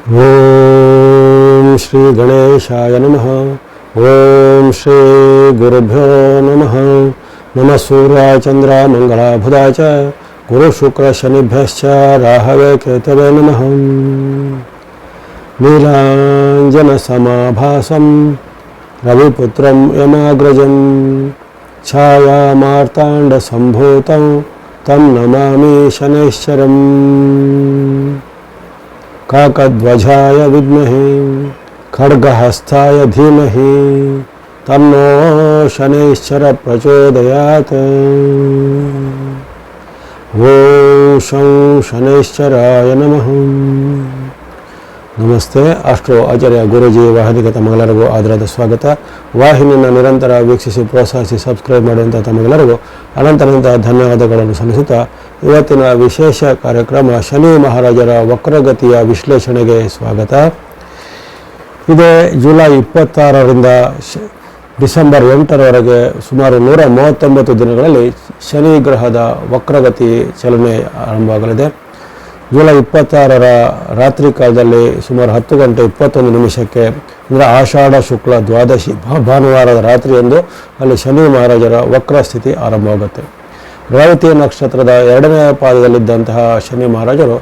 ಓಂ ಶ್ರೀ ಗಣೇಶಾಯ ನಮಃ. ಓಂ ಶ್ರೀ ಗುರುಭ್ಯೋ ನಮಃ. ನಮಃ ಸೂರ್ಯಾಯ ಚಂದ್ರ ಮಂಗಳ ಬುಧಾಯ ಚ ಗುರು ಶುಕ್ರ ಶನಿಭ್ಯಶ್ಚ ರಾಹವೇ ಕೇತವೇ ನಮಃ. ನೀಲಾಂಜನ ಸಮಾಭಾಸಂ ರವಿಪುತ್ರಂ ಯಮಾಗ್ರಜಂ ಛಾಯಾ ಮಾರ್ತಾಂಡ ಸಂಭೂತಂ ತಂ ನಮಾಮಿ ಶನೈಶ್ಚರಂ. ಕಾಕಧ್ವಜಾಯ ವಿದ್ಮಹೇ ಖಡ್ಗಹಸ್ತಾಯ ಧೀಮಹಿ ತನ್ನೋ ಶನೈಶ್ಚರ ಪ್ರಚೋದಯಾತ್. ಓಂ ಶಂ ಶನೈಶ್ಚರಾಯ ನಮಃ. ನಮಸ್ತೆ. ಅಸ್ಟ್ರೋ ಆಚಾರ್ಯ ಗುರೂಜಿ ವಾಹಿನಿಗೆ ತಮಗೆಲ್ಲರಿಗೂ ಆದರದ ಸ್ವಾಗತ. ವಾಹಿನಿಯನ್ನು ನಿರಂತರ ವೀಕ್ಷಿಸಿ ಪ್ರೋತ್ಸಾಹಿಸಿ ಸಬ್ಸ್ಕ್ರೈಬ್ ಮಾಡುವಂಥ ತಮಗೆಲ್ಲರಿಗೂ ಅನಂತ ಧನ್ಯವಾದಗಳನ್ನು ಸಲ್ಲಿಸುತ್ತಾ ಇವತ್ತಿನ ವಿಶೇಷ ಕಾರ್ಯಕ್ರಮ ಶನಿ ಮಹಾರಾಜರ ವಕ್ರಗತಿಯ ವಿಶ್ಲೇಷಣೆಗೆ ಸ್ವಾಗತ. ಇದೇ ಜುಲೈ 26ರಿಂದ ಡಿಸೆಂಬರ್ 8ರವರೆಗೆ ಸುಮಾರು 139 ದಿನಗಳಲ್ಲಿ ಶನಿ ಗ್ರಹದ ವಕ್ರಗತಿ ಚಲನೆ ಆರಂಭವಾಗಲಿದೆ. ಜುಲೈ 26ರ ರಾತ್ರಿ ಕಾಲದಲ್ಲಿ ಸುಮಾರು 10 ಗಂಟೆ 21 ನಿಮಿಷಕ್ಕೆ ಅಂದರೆ ಆಷಾಢ ಶುಕ್ಲ ದ್ವಾದಶಿ ಭಾನುವಾರದ ರಾತ್ರಿಯಂದು ಅಲ್ಲಿ ಶನಿ ಮಹಾರಾಜರ ವಕ್ರ ಸ್ಥಿತಿ ಆರಂಭವಾಗುತ್ತೆ. ರೇವತಿ ನಕ್ಷತ್ರದ 2ನೇ ಪಾದದಲ್ಲಿದ್ದಂತಹ ಶನಿ ಮಹಾರಾಜರು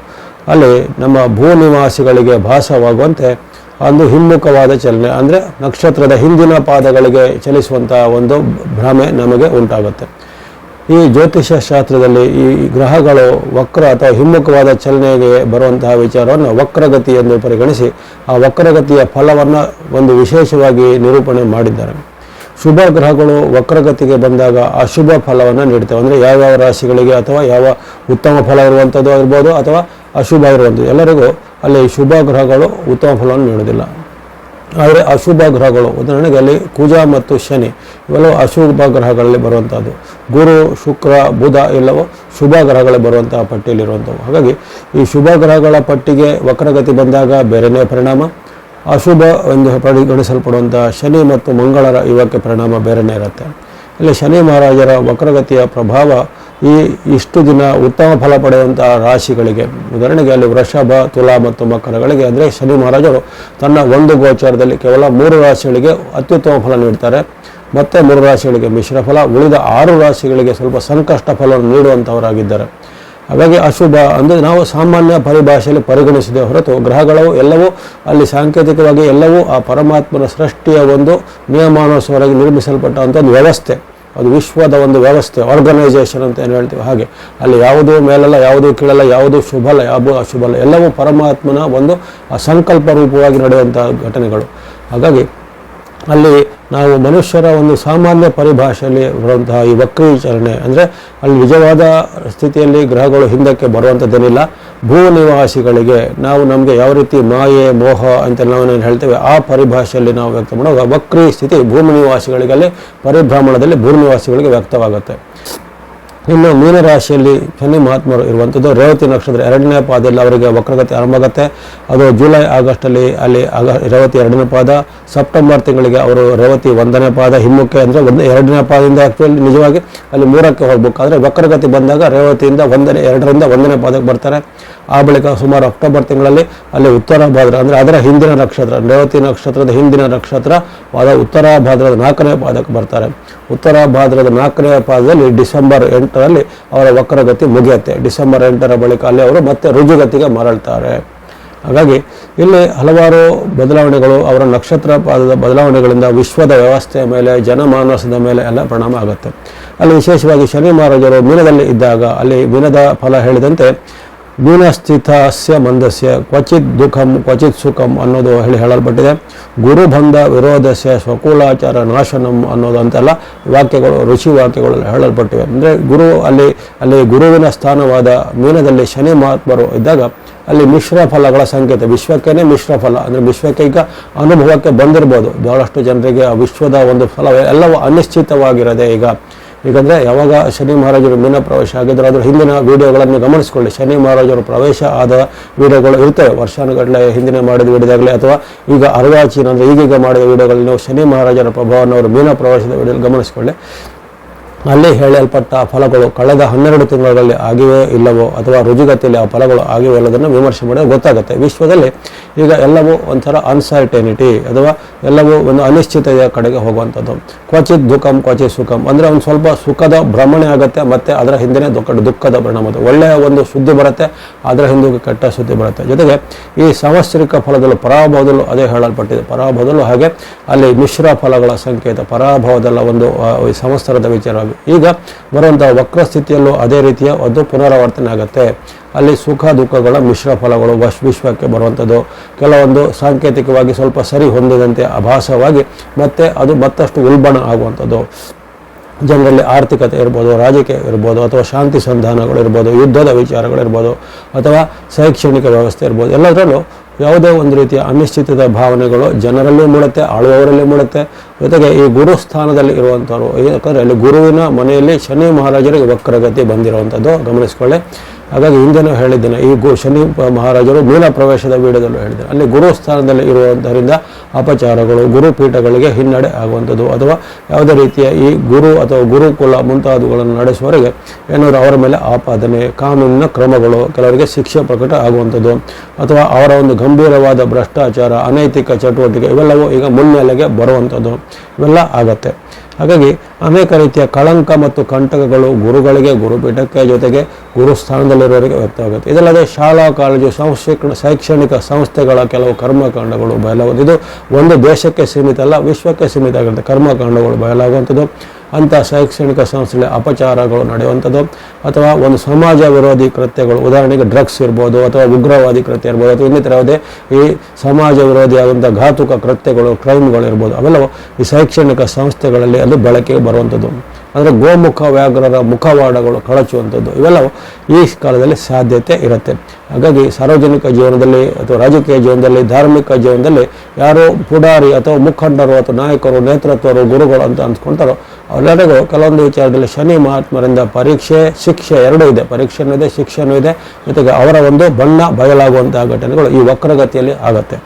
ಅಲ್ಲಿ ನಮ್ಮ ಭೂ ನಿವಾಸಿಗಳಿಗೆ ಭಾಸವಾಗುವಂತೆ ಒಂದು ಹಿಮ್ಮುಖವಾದ ಚಲನೆ, ಅಂದರೆ ನಕ್ಷತ್ರದ ಹಿಂದಿನ ಪಾದಗಳಿಗೆ ಚಲಿಸುವಂಥ ಒಂದು ಭ್ರಮೆ ನಮಗೆ ಉಂಟಾಗುತ್ತೆ. ಈ ಜ್ಯೋತಿಷ್ಯ ಶಾಸ್ತ್ರದಲ್ಲಿ ಈ ಗ್ರಹಗಳು ವಕ್ರ ಅಥವಾ ಹಿಮ್ಮುಖವಾದ ಚಲನೆಗೆ ಬರುವಂತಹ ವಿಚಾರವನ್ನು ವಕ್ರಗತಿ ಎಂದು ಪರಿಗಣಿಸಿ ಆ ವಕ್ರಗತಿಯ ಫಲವನ್ನು ಒಂದು ವಿಶೇಷವಾಗಿ ನಿರೂಪಣೆ ಮಾಡಿದ್ದಾರೆ. ಶುಭ ಗ್ರಹಗಳು ವಕ್ರಗತಿಗೆ ಬಂದಾಗ ಅಶುಭ ಫಲವನ್ನು ನೀಡ್ತವೆ. ಅಂದರೆ ಯಾವ್ಯಾವ ರಾಶಿಗಳಿಗೆ ಅಥವಾ ಯಾವ ಉತ್ತಮ ಫಲ ಇರುವಂಥದ್ದು ಇರ್ಬೋದು ಅಥವಾ ಅಶುಭ ಇರುವಂಥದ್ದು, ಎಲ್ಲರಿಗೂ ಅಲ್ಲಿ ಶುಭ ಗ್ರಹಗಳು ಉತ್ತಮ ಫಲವನ್ನು ನೀಡೋದಿಲ್ಲ. ಆದರೆ ಅಶುಭ ಗ್ರಹಗಳು, ಉದಾಹರಣೆಗೆ ಅಲ್ಲಿ ಕುಜ ಮತ್ತು ಶನಿ ಇವೆಲ್ಲವೂ ಅಶುಭ ಗ್ರಹಗಳಲ್ಲಿ ಬರುವಂಥದ್ದು. ಗುರು ಶುಕ್ರ ಬುಧ ಎಲ್ಲವೂ ಶುಭ ಗ್ರಹಗಳೇ ಬರುವಂತಹ ಪಟ್ಟಿಯಲ್ಲಿರುವಂಥವು. ಹಾಗಾಗಿ ಈ ಶುಭ ಗ್ರಹಗಳ ಪಟ್ಟಿಗೆ ವಕ್ರಗತಿ ಬಂದಾಗ ಬೇರೆಯೇ ಪರಿಣಾಮ, ಅಶುಭ ಎಂದು ಪರಿಗಣಿಸಲ್ಪಡುವಂಥ ಶನಿ ಮತ್ತು ಮಂಗಳರ ಇವಕ್ಕೆ ಪರಿಣಾಮ ಬೇರೆಯೇ ಇರುತ್ತೆ. ಇಲ್ಲಿ ಶನಿ ಮಹಾರಾಜರ ವಕ್ರಗತಿಯ ಪ್ರಭಾವ ಇಷ್ಟು ದಿನ ಉತ್ತಮ ಫಲ ಪಡೆಯುವಂತಹ ರಾಶಿಗಳಿಗೆ, ಉದಾಹರಣೆಗೆ ಅಲ್ಲಿ ವೃಷಭ, ತುಲಾ ಮತ್ತು ಮಕರಗಳಿಗೆ, ಅಂದರೆ ಶನಿ ಮಹಾರಾಜರು ತನ್ನ ಒಂದು ಗೋಚಾರದಲ್ಲಿ ಕೇವಲ 3 ರಾಶಿಗಳಿಗೆ ಅತ್ಯುತ್ತಮ ಫಲ ನೀಡ್ತಾರೆ. ಮತ್ತು 3 ರಾಶಿಗಳಿಗೆ ಮಿಶ್ರ ಫಲ, ಉಳಿದ 6 ರಾಶಿಗಳಿಗೆ ಸ್ವಲ್ಪ ಸಂಕಷ್ಟ ಫಲವನ್ನು ನೀಡುವಂಥವರಾಗಿದ್ದಾರೆ. ಹಾಗಾಗಿ ಅಶುಭ ಅಂದರೆ ನಾವು ಸಾಮಾನ್ಯ ಪರಿಭಾಷೆಯಲ್ಲಿ ಪರಿಗಣಿಸಿದೆ ಹೊರತು ಗ್ರಹಗಳು ಎಲ್ಲವೂ ಅಲ್ಲಿ ಸಾಂಕೇತಿಕವಾಗಿ ಎಲ್ಲವೂ ಆ ಪರಮಾತ್ಮನ ಸೃಷ್ಟಿಯ ಒಂದು ನಿಯಮಾನುಸಾರವಾಗಿ ನಿರ್ಮಿಸಲ್ಪಟ್ಟಂಥ ಒಂದು ವ್ಯವಸ್ಥೆ, ಅದು ವಿಶ್ವದ ಒಂದು ವ್ಯವಸ್ಥೆ, ಆರ್ಗನೈಸೇಷನ್ ಅಂತ ಏನು ಹೇಳ್ತೀವಿ ಹಾಗೆ. ಅಲ್ಲಿ ಯಾವುದೂ ಮೇಲಲ್ಲ, ಯಾವುದೂ ಕೀಳಲ್ಲ, ಯಾವುದೂ ಶುಭಲ್ಲ, ಯಾವುದೂ ಅಶುಭಲ್ಲ, ಎಲ್ಲವೂ ಪರಮಾತ್ಮನ ಒಂದು ಸಂಕಲ್ಪ ರೂಪವಾಗಿ ನಡೆಯುವಂಥ ಘಟನೆಗಳು. ಹಾಗಾಗಿ ಅಲ್ಲಿ ನಾವು ಮನುಷ್ಯರ ಒಂದು ಸಾಮಾನ್ಯ ಪರಿಭಾಷೆಯಲ್ಲಿ ಬರುವಂತಹ ಈ ವಕ್ರೀಚರಣೆ ಅಂದರೆ ಅಲ್ಲಿ ನಿಜವಾದ ಸ್ಥಿತಿಯಲ್ಲಿ ಗ್ರಹಗಳು ಹಿಂದಕ್ಕೆ ಬರುವಂಥದ್ದೇನಿಲ್ಲ. ಭೂ ನಿವಾಸಿಗಳಿಗೆ ನಮಗೆ ಯಾವ ರೀತಿ ಮಾಯೆ ಮೋಹ ಅಂತ ನಾವೇನು ಹೇಳ್ತೇವೆ ಆ ಪರಿಭಾಷೆಯಲ್ಲಿ ನಾವು ವ್ಯಕ್ತ ಮಾಡುವಾಗ ವಕ್ರೀ ಸ್ಥಿತಿ ಭೂಮಿ ನಿವಾಸಿಗಳಿಗಲ್ಲಿ ಪರಿಭ್ರಮಣದಲ್ಲಿ ಭೂ ನಿವಾಸಿಗಳಿಗೆ ವ್ಯಕ್ತವಾಗುತ್ತೆ. ಇನ್ನು ಮೀನರಾಶಿಯಲ್ಲಿ ಶನಿ ಮಹಾತ್ಮರು ಇರುವಂಥದ್ದು ರೇವತಿ ನಕ್ಷತ್ರ 2ನೇ ಪಾದದಲ್ಲಿ ಅವರಿಗೆ ವಕ್ರಗತಿ ಆರಂಭ ಆಗುತ್ತೆ. ಅದು ಜುಲೈ ಆಗಸ್ಟಲ್ಲಿ ಅಲ್ಲಿ ರೇವತಿ 2ನೇ ಪಾದ, ಸೆಪ್ಟೆಂಬರ್ ತಿಂಗಳಿಗೆ ಅವರು ರೇವತಿ 1ನೇ ಪಾದ ಹಿಮ್ಮುಖೆ, ಅಂದರೆ 2ನೇ ಪಾದದಿಂದ ಆ್ಯಕ್ಚುಲಿ ನಿಜವಾಗಿ ಅಲ್ಲಿ 3ಕ್ಕೆ ಹೋಗ್ಬೇಕಾದ್ರೆ ವಕ್ರಗತಿ ಬಂದಾಗ ರೇವತಿಯಿಂದ 2ರಿಂದ 1ನೇ ಪಾದಕ್ಕೆ ಬರ್ತಾರೆ. ಆ ಬಳಿಕ ಸುಮಾರು ಅಕ್ಟೋಬರ್ ತಿಂಗಳಲ್ಲಿ ಅಲ್ಲಿ ಉತ್ತರ ಭಾದ್ರ, ಅಂದರೆ ಅದರ ಹಿಂದಿನ ನಕ್ಷತ್ರ, ರೇವತಿ ನಕ್ಷತ್ರದ ಹಿಂದಿನ ನಕ್ಷತ್ರವಾದ ಉತ್ತರ ಭಾದ್ರದ 4ನೇ ಪಾದಕ್ಕೆ ಬರ್ತಾರೆ. ಉತ್ತರ ಭಾದ್ರದ 4ನೇ ಪಾದದಲ್ಲಿ ಡಿಸೆಂಬರ್ 8ರಲ್ಲಿ ಅವರ ವಕ್ರಗತಿ ಮುಗಿಯುತ್ತೆ. ಡಿಸೆಂಬರ್ 8ರ ಬಳಿಕ ಅಲ್ಲಿ ಅವರು ಮತ್ತೆ ರುಜುಗತಿಗೆ ಮರಳ್ತಾರೆ. ಹಾಗಾಗಿ ಇಲ್ಲಿ ಹಲವಾರು ಬದಲಾವಣೆಗಳು, ಅವರ ನಕ್ಷತ್ರ ಪಾದದ ಬದಲಾವಣೆಗಳಿಂದ ವಿಶ್ವದ ವ್ಯವಸ್ಥೆಯ ಮೇಲೆ, ಜನಮಾನಸದ ಮೇಲೆ ಎಲ್ಲ ಪರಿಣಾಮ ಆಗುತ್ತೆ. ಅಲ್ಲಿ ವಿಶೇಷವಾಗಿ ಶನಿ ಮಹಾರಾಜರು ಮೀನದಲ್ಲಿ ಇದ್ದಾಗ ಅಲ್ಲಿ ಮೀನದ ಫಲ ಹೇಳಿದಂತೆ ಮೀನಸ್ಥಿತಸ್ಯ ಮಂದಸ್ಯ ಕ್ವಚಿತ್ ದುಃಖಂ ಕ್ವಚಿತ್ ಸುಖಂ ಅನ್ನೋದು ಹೇಳಲ್ಪಟ್ಟಿದೆ. ಗುರುಬಂಧ ವಿರೋಧಸ್ಯ ಸ್ವಕುಲಾಚಾರ ನಾಶನಂ ಅನ್ನೋದು ಅಂತೆಲ್ಲ ವಾಕ್ಯಗಳು, ಋಷಿ ವಾಕ್ಯಗಳು ಹೇಳಲ್ಪಟ್ಟಿವೆ. ಅಂದರೆ ಅಲ್ಲಿ ಗುರುವಿನ ಸ್ಥಾನವಾದ ಮೀನದಲ್ಲಿ ಶನಿ ಮಹಾತ್ಮರು ಇದ್ದಾಗ ಅಲ್ಲಿ ಮಿಶ್ರ ಫಲಗಳ ಸಂಕೇತ, ವಿಶ್ವಕ್ಕೇನೆ ಮಿಶ್ರ ಫಲ, ಅಂದರೆ ವಿಶ್ವಕ್ಕೆ ಈಗ ಅನುಭವಕ್ಕೆ ಬಂದಿರ್ಬೋದು ಬಹಳಷ್ಟು ಜನರಿಗೆ ಆ ವಿಶ್ವದ ಒಂದು ಫಲ ಎಲ್ಲವೂ ಅನಿಶ್ಚಿತವಾಗಿರದೆ ಈಗಂದರೆ ಯಾವಾಗ ಶನಿ ಮಹಾರಾಜರು ಮೀನ ಪ್ರವೇಶ ಆಗಿದ್ರು ಅದರ ಹಿಂದಿನ ವಿಡಿಯೋಗಳನ್ನು ಗಮನಿಸಿಕೊಳ್ಳಿ. ಶನಿ ಮಹಾರಾಜರು ಪ್ರವೇಶ ಆದ ವಿಡಿಯೋಗಳು ಇರ್ತವೆ, ವರ್ಷಾನುಗಟ್ಟಲೆ ಹಿಂದಿನ ಮಾಡಿದ ವಿಡಿಯೋದಾಗಲಿ ಅಥವಾ ಈಗ ಅರ್ವಾಚೀನ ಅಂದರೆ ಈಗೀಗ ಮಾಡಿದ ವಿಡಿಯೋಗಳಲ್ಲಿ ನಾವು ಶನಿ ಮಹಾರಾಜರ ಪ್ರಭಾವವನ್ನು ಅವರು ಮೀನ ಪ್ರವೇಶದ ವಿಡಿಯೋದಲ್ಲಿ ಗಮನಿಸಿಕೊಳ್ಳಿ. ಅಲ್ಲಿ ಹೇಳಲ್ಪಟ್ಟ ಫಲಗಳು ಕಳೆದ 12 ತಿಂಗಳಲ್ಲಿ ಆಗಿವೆ ಇಲ್ಲವೋ ಅಥವಾ ರುಜುಗತಿಯಲ್ಲಿ ಆ ಫಲಗಳು ಆಗಿವೆ ಇಲ್ಲದನ್ನು ವಿಮರ್ಶೆ ಮಾಡಿದ್ರೆ ಗೊತ್ತಾಗುತ್ತೆ. ವಿಶ್ವದಲ್ಲಿ ಈಗ ಎಲ್ಲವೂ ಒಂಥರ ಅನ್ಸರ್ಟೆನಿಟಿ ಅಥವಾ ಎಲ್ಲವೂ ಒಂದು ಅನಿಶ್ಚಿತತೆಯ ಕಡೆಗೆ ಹೋಗುವಂಥದ್ದು. ಕ್ವಚಿತ್ ದುಃಖಂ ಕ್ವಚಿತ್ ಸುಖಂ ಅಂದರೆ ಒಂದು ಸ್ವಲ್ಪ ಸುಖದ ಭ್ರಮಣೆ ಆಗುತ್ತೆ, ಮತ್ತು ಅದರ ಹಿಂದೆ ದುಃಖದ ಪರಿಣಾಮ. ಒಳ್ಳೆಯ ಒಂದು ಸುದ್ದಿ ಬರುತ್ತೆ, ಅದರ ಹಿಂದೆ ಕೆಟ್ಟ ಸುದ್ದಿ ಬರುತ್ತೆ. ಜೊತೆಗೆ ಈ ಸಂವತ್ಸರಿಕ ಫಲದಲ್ಲೂ ಪರಾಭವದಲ್ಲೂ ಅದೇ ಹೇಳಲ್ಪಟ್ಟಿದೆ. ಪರಾಭವದಲ್ಲೂ ಹಾಗೆ ಅಲ್ಲಿ ಮಿಶ್ರ ಫಲಗಳ ಸಂಕೇತ ಪರಾಭವದಲ್ಲ ಒಂದು ಸಂವತ್ಸರದ ವಿಚಾರವಾಗಿ. ಈಗ ಬರುವಂತಹ ವಕ್ರ ಸ್ಥಿತಿಯಲ್ಲೂ ಅದೇ ರೀತಿಯ ಒಂದು ಪುನರಾವರ್ತನೆ ಆಗುತ್ತೆ. ಅಲ್ಲಿ ಸುಖ ದುಃಖಗಳ ಮಿಶ್ರ ಫಲಗಳು ವಿಶ್ವಕ್ಕೆ ಬರುವಂಥದ್ದು, ಕೆಲವೊಂದು ಸಾಂಕೇತಿಕವಾಗಿ ಸ್ವಲ್ಪ ಸರಿ ಹೊಂದಿದಂತೆ ಅಭಾಸವಾಗಿ ಮತ್ತೆ ಅದು ಮತ್ತಷ್ಟು ಉಲ್ಬಣ ಆಗುವಂಥದ್ದು. ಜನರಲ್ಲಿ ಆರ್ಥಿಕತೆ ಇರ್ಬೋದು, ರಾಜಕೀಯ ಇರ್ಬೋದು, ಅಥವಾ ಶಾಂತಿ ಸಂಧಾನಗಳು ಇರ್ಬೋದು, ಯುದ್ಧದ ವಿಚಾರಗಳಿರ್ಬೋದು, ಅಥವಾ ಶೈಕ್ಷಣಿಕ ವ್ಯವಸ್ಥೆ ಇರ್ಬೋದು, ಎಲ್ಲದರಲ್ಲೂ ಯಾವುದೇ ಒಂದು ರೀತಿಯ ಅನಿಶ್ಚಿತದ ಭಾವನೆಗಳು ಜನರಲ್ಲಿ ಮೂಡುತ್ತೆ, ಆಳುವವರಲ್ಲಿ ಮೂಡುತ್ತೆ. ಜೊತೆಗೆ ಈ ಗುರು ಸ್ಥಾನದಲ್ಲಿ ಇರುವಂಥವ್ರು, ಯಾಕಂದರೆ ಅಲ್ಲಿ ಗುರುವಿನ ಮನೆಯಲ್ಲಿ ಶನಿ ಮಹಾರಾಜರಿಗೆ ವಕ್ರಗತಿ ಬಂದಿರುವಂಥದ್ದು ಗಮನಿಸ್ಕೊಳ್ಳಿ. ಹಾಗಾಗಿ ಹಿಂದೆನೂ ಹೇಳಿದ್ದೇನೆ, ಈ ಶನಿ ಮಹಾರಾಜರು ಮೂಲ ಪ್ರವೇಶದ ವೀಡಿಯೋದಲ್ಲೂ ಹೇಳಿದ್ದೇನೆ, ಅಲ್ಲಿ ಗುರು ಸ್ಥಾನದಲ್ಲಿ ಇರುವಂಥರಿಂದ ಅಪಚಾರಗಳು, ಗುರುಪೀಠಗಳಿಗೆ ಹಿನ್ನಡೆ ಆಗುವಂಥದ್ದು, ಅಥವಾ ಯಾವುದೇ ರೀತಿಯ ಈ ಗುರು ಅಥವಾ ಗುರುಕುಲ ಮುಂತಾದವುಗಳನ್ನು ನಡೆಸುವವರೆಗೆ ಏನಾದರೂ ಅವರ ಮೇಲೆ ಆಪಾದನೆ, ಕಾನೂನಿನ ಕ್ರಮಗಳು, ಕೆಲವರಿಗೆ ಶಿಕ್ಷೆ ಪ್ರಕಟ ಆಗುವಂಥದ್ದು, ಅಥವಾ ಅವರ ಒಂದು ಗಂಭೀರವಾದ ಭ್ರಷ್ಟಾಚಾರ, ಅನೈತಿಕ ಚಟುವಟಿಕೆ ಇವೆಲ್ಲವೂ ಈಗ ಮುನ್ನೆಲೆಗೆ ಬರುವಂಥದ್ದು, ಇವೆಲ್ಲ ಆಗತ್ತೆ. ಹಾಗಾಗಿ ಅನೇಕ ರೀತಿಯ ಕಳಂಕ ಮತ್ತು ಕಂಟಕಗಳು ಗುರುಗಳಿಗೆ, ಗುರುಪೀಠಕ್ಕೆ, ಜೊತೆಗೆ ಗುರುಸ್ಥಾನದಲ್ಲಿರೋರಿಗೆ ವ್ಯಕ್ತವಾಗುತ್ತೆ. ಇದಲ್ಲದೆ ಶಾಲಾ ಕಾಲೇಜು ಶೈಕ್ಷಣಿಕ ಸಂಸ್ಥೆಗಳ ಕೆಲವು ಕರ್ಮಕಾಂಡಗಳು ಬಯಲಾಗುವುದು. ಇದು ಒಂದು ದೇಶಕ್ಕೆ ಸೀಮಿತ ಅಲ್ಲ, ವಿಶ್ವಕ್ಕೆ ಸೀಮಿತ ಆಗಿರುತ್ತೆ. ಕರ್ಮಕಾಂಡಗಳು ಬಯಲಾಗುವಂಥದ್ದು, ಅಂಥ ಶೈಕ್ಷಣಿಕ ಸಂಸ್ಥೆಗಳ ಅಪಚಾರಗಳು ನಡೆಯುವಂಥದ್ದು, ಅಥವಾ ಒಂದು ಸಮಾಜ ವಿರೋಧಿ ಕೃತ್ಯಗಳು, ಉದಾಹರಣೆಗೆ ಡ್ರಗ್ಸ್ ಇರ್ಬೋದು, ಅಥವಾ ಉಗ್ರವಾದಿ ಕೃತ್ಯ ಇರ್ಬೋದು, ಅಥವಾ ಇನ್ನಿತರ ಯಾವುದೇ ಈ ಸಮಾಜ ವಿರೋಧಿಯಾದಂಥ ಘಾತುಕ ಕೃತ್ಯಗಳು, ಕ್ರೈಮ್ಗಳು ಇರ್ಬೋದು, ಅವೆಲ್ಲವೂ ಈ ಶೈಕ್ಷಣಿಕ ಸಂಸ್ಥೆಗಳಲ್ಲಿ ಅದು ಬಳಕೆಗೆ ಬರುವಂಥದ್ದು. ಅಂದರೆ ಗೋಮುಖ ವ್ಯಾಘ್ರರ ಮುಖವಾಡಗಳು ಕಳಚುವಂಥದ್ದು, ಇವೆಲ್ಲವೂ ಈ ಕಾಲದಲ್ಲಿ ಸಾಧ್ಯತೆ ಇರುತ್ತೆ. ಹಾಗಾಗಿ ಸಾರ್ವಜನಿಕ ಜೀವನದಲ್ಲಿ ಅಥವಾ ರಾಜಕೀಯ ಜೀವನದಲ್ಲಿ, ಧಾರ್ಮಿಕ ಜೀವನದಲ್ಲಿ ಯಾರು ಪುಡಾರಿ ಅಥವಾ ಮುಖಂಡರು ಅಥವಾ ನಾಯಕರು, ನೇತೃತ್ವರು, ಗುರುಗಳು ಅಂತ ಅಂದ್ಕೊಳ್ತಾರೋ ಅವರೆಲ್ಲರಿಗೂ ಕೆಲವೊಂದು ವಿಚಾರದಲ್ಲಿ ಶನಿ ಮಹಾತ್ಮರಿಂದ ಪರೀಕ್ಷೆ, ಶಿಕ್ಷೆ ಎರಡೂ ಇದೆ. ಪರೀಕ್ಷೆನೂ ಇದೆ, ಶಿಕ್ಷೆನೂ ಇದೆ. ಜೊತೆಗೆ ಅವರ ಒಂದು ಬಣ್ಣ ಬಯಲಾಗುವಂತಹ ಘಟನೆಗಳು ಈ ವಕ್ರಗತಿಯಲ್ಲಿ ಆಗುತ್ತೆ.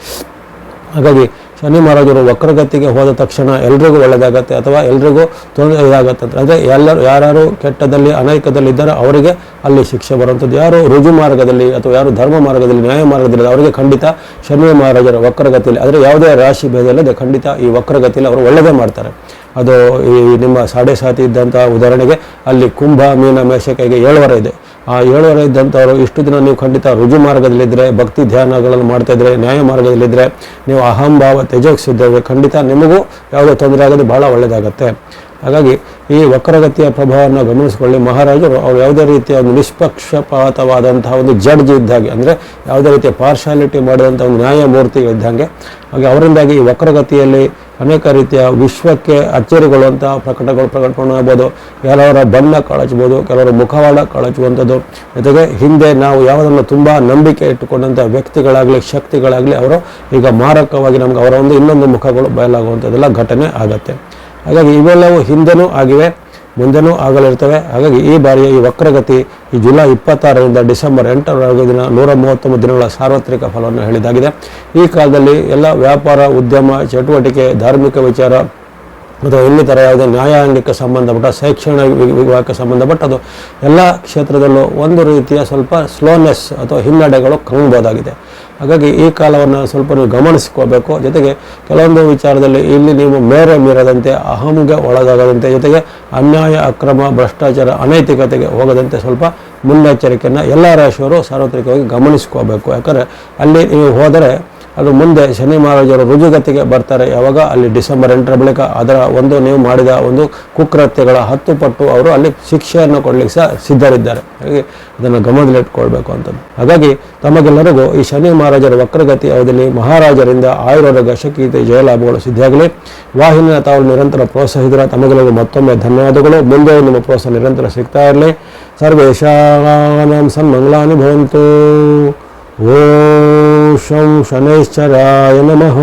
ಹಾಗಾಗಿ ಶನಿ ಮಹಾರಾಜರು ವಕ್ರಗತಿಗೆ ಹೋದ ತಕ್ಷಣ ಎಲ್ರಿಗೂ ಒಳ್ಳೆಯದಾಗತ್ತೆ ಅಥವಾ ಎಲ್ರಿಗೂ ತೊಂದರೆ ಇದಾಗತ್ತೆ. ಅಂದರೆ ಯಾರು ಕೆಟ್ಟದಲ್ಲಿ ಅನೈಕದಲ್ಲಿ ಇದ್ದಾರೆ ಅವರಿಗೆ ಅಲ್ಲಿ ಶಿಕ್ಷೆ ಬರುವಂಥದ್ದು. ಯಾರು ರುಜು ಮಾರ್ಗದಲ್ಲಿ ಅಥವಾ ಯಾರು ಧರ್ಮ ಮಾರ್ಗದಲ್ಲಿ, ನ್ಯಾಯ ಮಾರ್ಗದಲ್ಲಿ ಅವರಿಗೆ ಖಂಡಿತ ಶನಿ ಮಹಾರಾಜರ ವಕ್ರಗತಿಯಲ್ಲಿ, ಆದರೆ ಯಾವುದೇ ರಾಶಿ ಭೇದ ಇಲ್ಲದೆ ಖಂಡಿತ ಈ ವಕ್ರಗತಿಯಲ್ಲಿ ಅವರು ಒಳ್ಳೆಯದೇ ಮಾಡ್ತಾರೆ. ಅದು ಈ ನಿಮ್ಮ ಸಾಡೆ ಸಾತಿ ಇದ್ದಂಥ ಉದಾಹರಣೆಗೆ ಅಲ್ಲಿ ಕುಂಭ, ಮೀನ, ಮೇಷಕೈಗೆ 7 ವಾರ ಇದೆ. ಆ 7 ವಾರ ಇದ್ದಂಥವರು ಇಷ್ಟು ದಿನ ನೀವು ಖಂಡಿತ ರುಜು ಮಾರ್ಗದಲ್ಲಿದ್ದರೆ, ಭಕ್ತಿ ಧ್ಯಾನಗಳನ್ನು ಮಾಡ್ತಾಯಿದ್ರೆ, ನ್ಯಾಯ ಮಾರ್ಗದಲ್ಲಿದ್ದರೆ, ನೀವು ಅಹಂಭಾವ ತ್ಯಜಿಸಿದ್ರೆ ಖಂಡಿತ ನಿಮಗೂ ಯಾವುದೇ ತೊಂದರೆ ಆಗೋದು ಭಾಳ ಒಳ್ಳೆಯದಾಗತ್ತೆ. ಹಾಗಾಗಿ ಈ ವಕ್ರಗತಿಯ ಪ್ರಭಾವವನ್ನು ಗಮನಿಸಿಕೊಳ್ಳಿ. ಮಹಾರಾಜರು ಅವರು ಯಾವುದೇ ರೀತಿಯ ಒಂದು ನಿಷ್ಪಕ್ಷಪಾತವಾದಂತಹ ಒಂದು ಜಡ್ಜ್ ಇದ್ದಾಗೆ, ಅಂದರೆ ಯಾವುದೇ ರೀತಿಯ ಪಾರ್ಶಾಲಿಟಿ ಮಾಡಿದಂಥ ಒಂದು ನ್ಯಾಯಮೂರ್ತಿ ಇದ್ದಂಗೆ. ಹಾಗೆ ಅವರಿಂದಾಗಿ ಈ ವಕ್ರಗತಿಯಲ್ಲಿ ಅನೇಕ ರೀತಿಯ ವಿಶ್ವಕ್ಕೆ ಅಚ್ಚರಿಗೊಳ್ಳುವಂಥ ಪ್ರಕಟಣೆಯಾಗ್ಬೋದು. ಕೆಲವರ ಬಣ್ಣ ಕಳಚ್ಬೋದು, ಕೆಲವರು ಮುಖವಾಡ ಕಳಚುವಂಥದ್ದು. ಜೊತೆಗೆ ಹಿಂದೆ ನಾವು ಯಾವುದನ್ನು ತುಂಬ ನಂಬಿಕೆ ಇಟ್ಟುಕೊಂಡಂಥ ವ್ಯಕ್ತಿಗಳಾಗಲಿ, ಶಕ್ತಿಗಳಾಗಲಿ ಅವರು ಈಗ ಮಾರಕವಾಗಿ ನಮ್ಗೆ ಅವರ ಒಂದು ಇನ್ನೊಂದು ಮುಖಗಳು ಬಯಲಾಗುವಂಥದ್ದೆಲ್ಲ ಘಟನೆ ಆಗತ್ತೆ. ಹಾಗಾಗಿ ಇವೆಲ್ಲವೂ ಹಿಂದೆನೂ ಆಗಿವೆ, ಮುಂದೆನೂ ಆಗಲಿರ್ತವೆ. ಹಾಗಾಗಿ ಈ ಬಾರಿಯ ಈ ವಕ್ರಗತಿ ಈ ಜುಲೈ 26ರಿಂದ ಡಿಸೆಂಬರ್ 8ರವರೆಗೆ 139 ದಿನಗಳ ಸಾರ್ವತ್ರಿಕ ಫಲವನ್ನು ಹೇಳಿದಾಗಿದೆ. ಈ ಕಾಲದಲ್ಲಿ ಎಲ್ಲ ವ್ಯಾಪಾರ, ಉದ್ಯಮ ಚಟುವಟಿಕೆ, ಧಾರ್ಮಿಕ ವಿಚಾರ ಅಥವಾ ಇನ್ನಿತರ ಯಾವುದೇ ನ್ಯಾಯಾಂಗಕ್ಕೆ ಸಂಬಂಧಪಟ್ಟ, ಶೈಕ್ಷಣಿಕ ವಿಭಾಗಕ್ಕೆ ಸಂಬಂಧಪಟ್ಟದು ಎಲ್ಲ ಕ್ಷೇತ್ರದಲ್ಲೂ ಒಂದು ರೀತಿಯ ಸ್ವಲ್ಪ ಸ್ಲೋನೆಸ್ ಅಥವಾ ಹಿನ್ನಡೆಗಳು ಕಾಣಬಹುದಾಗಿದೆ. ಹಾಗಾಗಿ ಈ ಕಾಲವನ್ನು ಸ್ವಲ್ಪ ನೀವು ಗಮನಿಸಿಕೋಬೇಕು. ಜೊತೆಗೆ ಕೆಲವೊಂದು ವಿಚಾರದಲ್ಲಿ ಇಲ್ಲಿ ನೀವು ಮೇರೆ ಮೀರದಂತೆ, ಅಹಂಗೆ ಒಳಗಾಗದಂತೆ, ಜೊತೆಗೆ ಅನ್ಯಾಯ, ಅಕ್ರಮ, ಭ್ರಷ್ಟಾಚಾರ, ಅನೈತಿಕತೆಗೆ ಹೋಗದಂತೆ ಸ್ವಲ್ಪ ಮುನ್ನೆಚ್ಚರಿಕೆಯನ್ನು ಎಲ್ಲ ರಾಶಿಯವರು ಸಾರ್ವತ್ರಿಕವಾಗಿ ಗಮನಿಸ್ಕೋಬೇಕು. ಯಾಕಂದರೆ ಅಲ್ಲಿ ನೀವು ಹೋದರೆ ಅದು ಮುಂದೆ ಶನಿ ಮಹಾರಾಜರು ರುಜುಗತಿಗೆ ಬರ್ತಾರೆ. ಯಾವಾಗ ಅಲ್ಲಿ ಡಿಸೆಂಬರ್ 8ರ ಬಳಿಕ ಅದರ ಒಂದು ನೀವು ಮಾಡಿದ ಒಂದು ಕುಕೃತ್ಯಗಳ 10 ಪಟ್ಟು ಅವರು ಅಲ್ಲಿ ಶಿಕ್ಷೆಯನ್ನು ಕೊಡಲಿಕ್ಕೆ ಸಹ ಸಿದ್ಧರಿದ್ದಾರೆ. ಹಾಗೆ ಅದನ್ನು ಗಮನದಲ್ಲಿಟ್ಕೊಳ್ಬೇಕು ಅಂತದ್ದು. ಹಾಗಾಗಿ ತಮಗೆಲ್ಲರಿಗೂ ಈ ಶನಿ ಮಹಾರಾಜರ ವಕ್ರಗತಿ ಅವಧಿಯಲ್ಲಿ ಮಹಾರಾಜರಿಂದ ಆಯುರ್ವೇದ ಶಕೀತೆ ಜಯಲಾಭಗಳು ಸಿದ್ಧಿಯಾಗಲಿ. ವಾಹಿನಿಯ ತಾವು ನಿರಂತರ ಪ್ರೋತ್ಸಾಹಿಸಿದರೆ ತಮಗೆಲ್ಲರಿಗೂ ಮತ್ತೊಮ್ಮೆ ಧನ್ಯವಾದಗಳು. ಮುಂದೆ ನಿಮ್ಮ ಪ್ರೋತ್ಸಾಹ ನಿರಂತರ ಸಿಗ್ತಾ ಇರಲಿ. ಸರ್ವೇಷಾಂ ಸನ್ಮಂಗಲಾನಿ ಭವಂತು. ಓಂ ಶಂ ಶನೈಶ್ಚರಾಯ ನಮಃ.